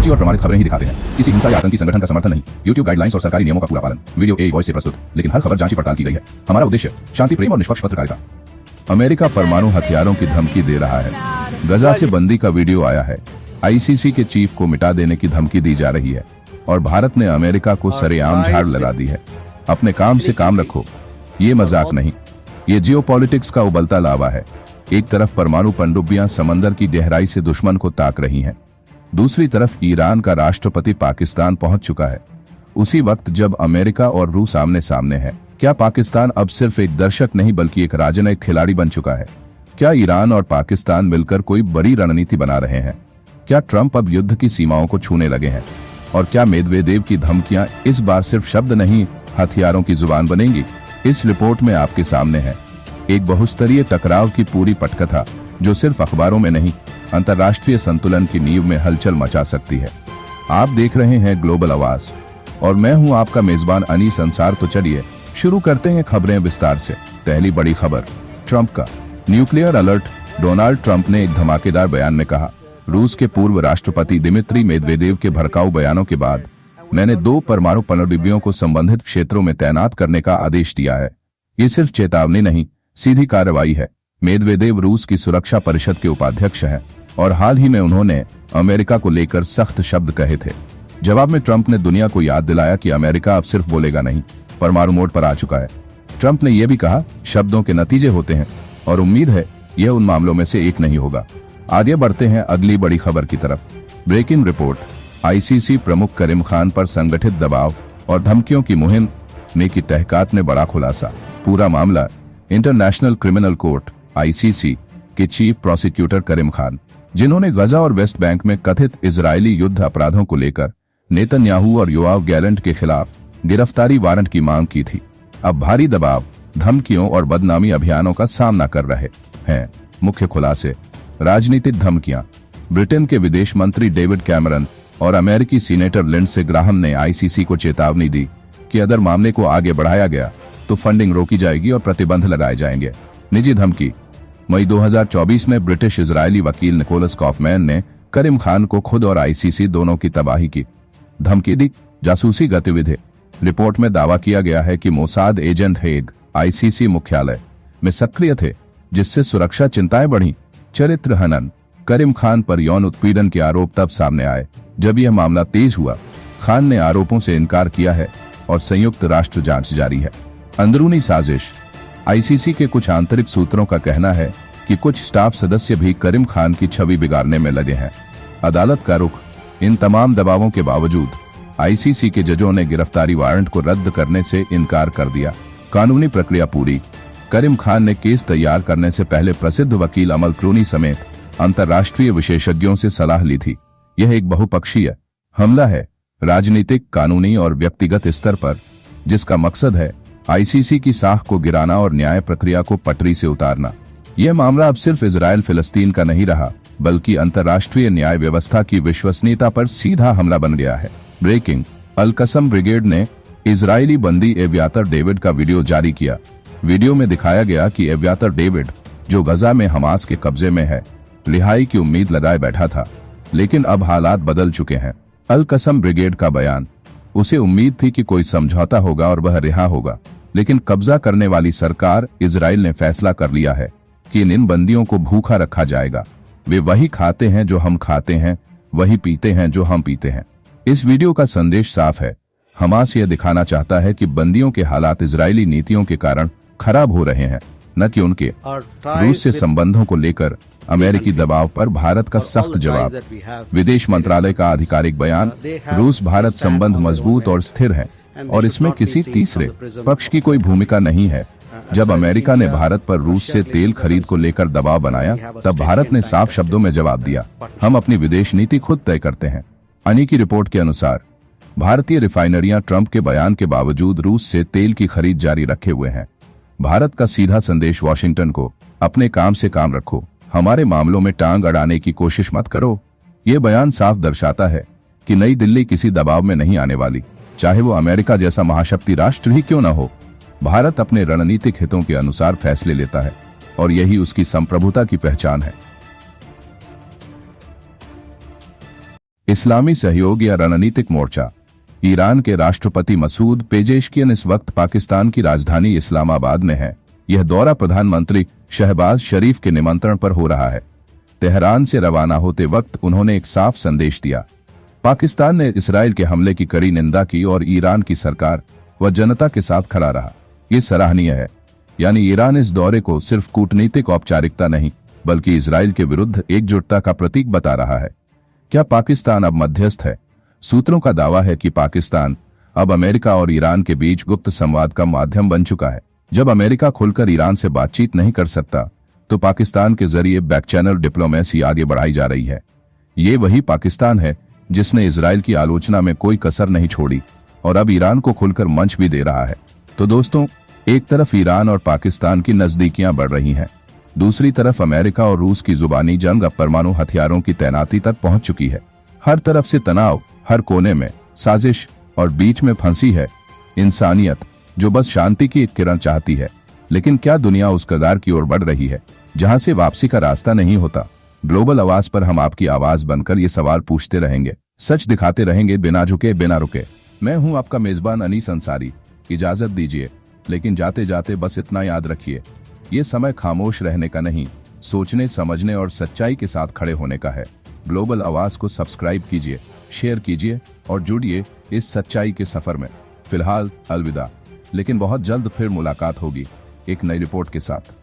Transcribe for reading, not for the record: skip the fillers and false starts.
सच्ची और प्रमाणित खबरें ही दिखाते हैं, किसी हिंसा या आतंकी संगठन का समर्थन नहीं। YouTube गाइडलाइंस और सरकारी नियमों का पूरा पालन। वीडियो AI वॉइस से प्रस्तुत, लेकिन हर खबर जांची पड़ताल की गई है। हमारा उद्देश्य शांति, प्रेम और निष्पक्ष पत्रकारिता। अमेरिका परमाणु हथियारों की धमकी दे रहा है। गजा से बंदी का वीडियो आया है। ICC के चीफ को मिटा देने की धमकी दी जा रही है और भारत ने अमेरिका को सरेआम झाड़ लगा दी है। अपने काम से काम रखो, ये मजाक नहीं, ये जियोपॉलिटिक्स का उबलता लावा है। एक तरफ परमाणु पनडुब्बियां समंदर की गहराई से दुश्मन को ताक रही हैं, दूसरी तरफ ईरान का राष्ट्रपति पाकिस्तान पहुंच चुका है। उसी वक्त जब अमेरिका और रूस आमने सामने है, क्या पाकिस्तान अब सिर्फ एक दर्शक नहीं बल्कि एक राजनयिक खिलाड़ी बन चुका है? क्या ईरान और पाकिस्तान मिलकर कोई बड़ी रणनीति बना रहे हैं? क्या ट्रंप अब युद्ध की सीमाओं को छूने लगे हैं? और क्या मेदवेदेव की धमकियां इस बार सिर्फ शब्द नहीं, हथियारों की जुबान बनेंगी? इस रिपोर्ट में आपके सामने है एक बहुस्तरीय टकराव की पूरी पटकथा, जो सिर्फ अखबारों में नहीं, अंतर्राष्ट्रीय संतुलन की नींव में हलचल मचा सकती है। आप देख रहे हैं ग्लोबल आवाज और मैं हूं आपका मेजबान अनीस अंसार। तो चलिए शुरू करते हैं खबरें विस्तार से। पहली बड़ी खबर, ट्रंप का न्यूक्लियर अलर्ट। डोनाल्ड ट्रंप ने एक धमाकेदार बयान में कहा, रूस के पूर्व राष्ट्रपति दिमित्री मेदवेदेव के भड़काऊ बयानों के बाद मैंने 2 परमाणु पनडुब्बियों को संबंधित क्षेत्रों में तैनात करने का आदेश दिया है। ये सिर्फ चेतावनी नहीं, सीधी कार्रवाई है। मेदवेदेव रूस की सुरक्षा परिषद के उपाध्यक्ष हैं और हाल ही में उन्होंने अमेरिका को लेकर सख्त शब्द कहे थे। जवाब में ट्रंप ने दुनिया को याद दिलाया कि अमेरिका अब सिर्फ बोलेगा नहीं, परमाणु मोड पर आ चुका है। ट्रंप ने यह भी कहा, शब्दों के नतीजे होते हैं और उम्मीद है यह उन मामलों में से एक नहीं होगा। आगे बढ़ते हैं अगली बड़ी खबर की तरफ। ब्रेकिंग रिपोर्ट, ICC प्रमुख करीम खान पर संगठित दबाव और धमकियों की मुहिम ने की तहकीकात ने बड़ा खुलासा। पूरा मामला इंटरनेशनल क्रिमिनल कोर्ट ICC के चीफ प्रोसिक्यूटर करीम खान, जिन्होंने गजा और वेस्ट बैंक में कथित इजरायली युद्ध अपराधों को लेकर नेतन्याहू और योआव गैलेंट के खिलाफ गिरफ्तारी वारंट की मांग की थी, अब भारी दबाव, धमकियों और बदनामी अभियानों का सामना कर रहे हैं। मुख्य खुलासे, राजनीतिक धमकियां। ब्रिटेन के विदेश मंत्री डेविड कैमरन और अमेरिकी सीनेटर लिंडसे ग्राहम ने ICC को चेतावनी दी कि अगर मामले को आगे बढ़ाया गया तो फंडिंग रोकी जाएगी और प्रतिबंध लगाए जाएंगे। निजी धमकी, मई 2024 में ब्रिटिश इजरायली वकील निकोलस कॉफमैन ने करीम खान को खुद और ICC दोनों की तबाही की धमकी दी। जासूसी गतिविधि, रिपोर्ट में दावा किया गया है कि मोसाद एजेंट हेग ICC मुख्यालय में सक्रिय थे, जिससे सुरक्षा चिंताएं बढ़ी। चरित्र हनन, करीम खान पर यौन उत्पीड़न के आरोप तब सामने आए जब यह मामला तेज हुआ। खान ने आरोपों से इनकार किया है और संयुक्त राष्ट्र जांच जारी है। अंदरूनी साजिश, ICC के कुछ आंतरिक सूत्रों का कहना है कि कुछ स्टाफ सदस्य भी करीम खान की छवि बिगाड़ने में लगे हैं। अदालत का रुख, इन तमाम दबावों के बावजूद ICC के जजों ने गिरफ्तारी वारंट को रद्द करने से इनकार कर दिया। कानूनी प्रक्रिया पूरी, करीम खान ने केस तैयार करने से पहले प्रसिद्ध वकील अमल क्लूनी समेत अंतर्राष्ट्रीय विशेषज्ञों से सलाह ली थी। यह एक बहुपक्षीय हमला है, राजनीतिक, कानूनी और व्यक्तिगत स्तर पर, जिसका मकसद है ICC की साख को गिराना और न्याय प्रक्रिया को पटरी से उतारना। यह मामला अब सिर्फ इजराइल फिलिस्तीन का नहीं रहा, बल्कि अंतर्राष्ट्रीय न्याय व्यवस्था की विश्वसनीयता पर सीधा हमला बन गया है। ब्रेकिंग, अल-कसम ब्रिगेड ने इजरायली बंदी एव्यातर डेविड का वीडियो जारी किया। वीडियो में दिखाया गया कि एव्यातर डेविड, जो गजा में हमास के कब्जे में है, रिहाई की उम्मीद लगाए बैठा था, लेकिन अब हालात बदल चुके हैं। अल-कसम ब्रिगेड का बयान, उसे उम्मीद थी कि कोई समझौता होगा और वह रिहा होगा, लेकिन कब्जा करने वाली सरकार इजराइल ने फैसला कर लिया है कि इन बंदियों को भूखा रखा जाएगा। वे वही खाते हैं जो हम खाते हैं, वही पीते हैं जो हम पीते हैं। इस वीडियो का संदेश साफ है, हमास यह दिखाना चाहता है कि बंदियों के हालात इजरायली नीतियों के कारण खराब हो रहे हैं, न कि उनके। रूस से संबंधों को लेकर अमेरिकी दबाव पर भारत का सख्त जवाब। विदेश मंत्रालय का आधिकारिक बयान, रूस भारत संबंध मजबूत और स्थिर है और इसमें किसी तीसरे पक्ष की कोई भूमिका नहीं है। जब अमेरिका ने भारत पर रूस से तेल खरीद को लेकर दबाव बनाया, तब भारत ने साफ शब्दों में जवाब दिया, हम अपनी विदेश नीति खुद तय करते हैं। अनी की रिपोर्ट के अनुसार भारतीय रिफाइनरियां ट्रंप के बयान के बावजूद रूस से तेल की खरीद जारी रखे हुए हैं। भारत का सीधा संदेश वाशिंगटन को, अपने काम से काम रखो, हमारे मामलों में टांग अड़ाने की कोशिश मत करो। ये बयान साफ दर्शाता है कि नई दिल्ली किसी दबाव में नहीं आने वाली, चाहे वो अमेरिका जैसा महाशक्ति राष्ट्र ही क्यों न हो। भारत अपने रणनीतिक हितों के अनुसार फैसले लेता है और यही उसकी संप्रभुता की पहचान है। इस्लामी सहयोग या रणनीतिक मोर्चा। ईरान के राष्ट्रपति मसूद पेजेशकियन इस वक्त पाकिस्तान की राजधानी इस्लामाबाद में है। यह दौरा प्रधानमंत्री शहबाज शरीफ के निमंत्रण पर हो रहा है। तेहरान से रवाना होते वक्त उन्होंने एक साफ संदेश दिया। पाकिस्तान ने इसराइल के हमले की कड़ी निंदा की और ईरान की सरकार व जनता के साथ खड़ा रहा। ये सराहनीय है। यानी ईरान इस दौरे को सिर्फ कूटनीतिक औपचारिकता नहीं बल्कि इसराइल के विरुद्ध एकजुटता का प्रतीक बता रहा है। क्या पाकिस्तान अब मध्यस्थ है? सूत्रों का दावा है कि पाकिस्तान अब अमेरिका और ईरान के बीच गुप्त संवाद का माध्यम बन चुका है। जब अमेरिका खुलकर ईरान से बातचीत नहीं कर सकता तो पाकिस्तान के जरिए बैक चैनल डिप्लोमेसी आगे बढ़ाई जा रही है। ये वही पाकिस्तान है जिसने इजराइल की आलोचना में कोई कसर नहीं छोड़ी और अब ईरान को खुलकर मंच भी दे रहा है। तो दोस्तों, एक तरफ ईरान और पाकिस्तान की नजदीकियां बढ़ रही हैं, दूसरी तरफ अमेरिका और रूस की जुबानी जंग अब परमाणु हथियारों की तैनाती तक पहुंच चुकी है। हर तरफ से तनाव, हर कोने में साजिश और बीच में फंसी है इंसानियत जो बस शांति की एक किरण चाहती है। लेकिन क्या दुनिया उस कगार की ओर बढ़ रही है जहां से वापसी का रास्ता नहीं होता? ग्लोबल आवाज पर हम आपकी आवाज बनकर ये सवाल पूछते रहेंगे, सच दिखाते रहेंगे, बिना झुके बिना रुके। मैं हूं आपका मेजबान अनीस अंसारी। इजाजत दीजिए, लेकिन जाते जाते बस इतना याद रखिए, ये समय खामोश रहने का नहीं, सोचने, समझने और सच्चाई के साथ खड़े होने का है। ग्लोबल आवाज को सब्सक्राइब कीजिए, शेयर कीजिए और जुड़िए इस सच्चाई के सफर में। फिलहाल अलविदा, लेकिन बहुत जल्द फिर मुलाकात होगी एक नई रिपोर्ट के साथ।